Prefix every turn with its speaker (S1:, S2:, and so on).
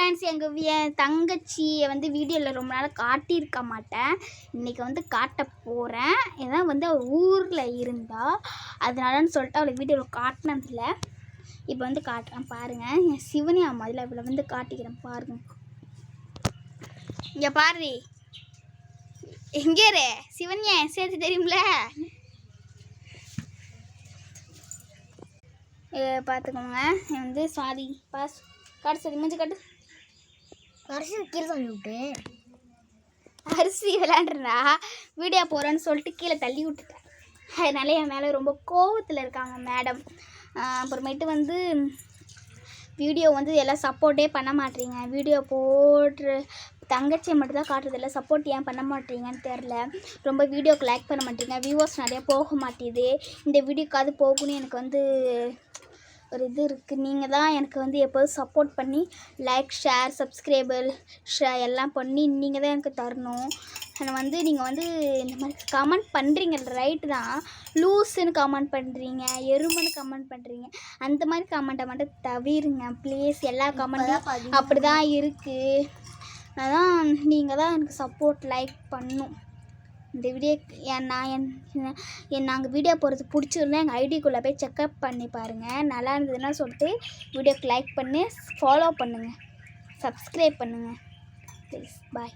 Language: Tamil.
S1: ஃப்ரெண்ட்ஸ், என் தங்கச்சியை வந்து வீடியோவில் ரொம்ப நாள் காட்டியிருக்க மாட்டேன். இன்றைக்கி வந்து காட்ட போகிறேன். ஏன்னா வந்து அவள் ஊரில் இருந்தா, அதனாலன்னு சொல்லிட்டு அவளை வீடியோவில் காட்டினதில்ல. இப்போ வந்து காட்டுறேன் பாருங்கள். என் சிவனி அம்மாதில் இவளை வந்து காட்டிக்கிறேன் பாருங்கள். இங்கே பாரு, எங்கே சிவன்யா சேர்த்து தெரியும்ல, பார்த்துக்கோங்க. வந்து சாரி பாஸ் காட்டு, சரி மூஞ்சி காட்டு.
S2: அரிசி கீழே தள்ளி விட்டு,
S1: அரிசி விளையாண்டுருந்தா வீடியோ போகிறேன்னு சொல்லிட்டு கீழே தள்ளி விட்டுட்டேன். அதனால என் மேலே ரொம்ப கோவத்தில் இருக்காங்க மேடம். அப்புறமேட்டு வந்து வீடியோ வந்து எல்லாம் சப்போர்ட்டே பண்ண மாட்டேறீங்க. வீடியோ போட்டு தங்கச்சியை மட்டும்தான் காட்டுறதில்ல, சப்போர்ட் ஏன் பண்ண மாட்டேறீங்கன்னு தெரில. ரொம்ப வீடியோக்கு லைக் பண்ண மாட்டேங்க, வியூவர்ஸ் நிறையா போக மாட்டேது. இந்த வீடியோக்காவது போகணும்னு எனக்கு வந்து ஒரு இது இருக்குது. நீங்கள் தான் எனக்கு வந்து எப்போதும் சப்போர்ட் பண்ணி லைக், ஷேர், சப்ஸ்கிரைபர் எல்லாம் பண்ணி நீங்கள் தான் எனக்கு தரணும். ஆனால் வந்து நீங்கள் வந்து இந்த மாதிரி கமெண்ட் பண்ணுறீங்க, ரைட்டு தான். லூஸுன்னு கமெண்ட் பண்ணுறீங்க, எருமன்னு கமெண்ட் பண்ணுறீங்க. அந்த மாதிரி கமெண்ட்டை மட்டும் தவிருங்க ப்ளீஸ். எல்லா கமெண்ட்டும் அப்படி தான் இருக்குது. அதான் நீங்கள் தான் எனக்கு சப்போர்ட் லைக் பண்ணணும். இந்த வீடியோ நாங்கள் வீடியோ போகிறது பிடிச்சிருந்தா எங்கள் ஐடிக்குள்ளே போய் செக்அப் பண்ணி பாருங்கள். நல்லா இருந்ததுன்னா சொல்லிட்டு வீடியோக்கு லைக் பண்ணி ஃபாலோ பண்ணுங்கள், சப்ஸ்கிரைப் பண்ணுங்கள் ப்ளீஸ். பாய்.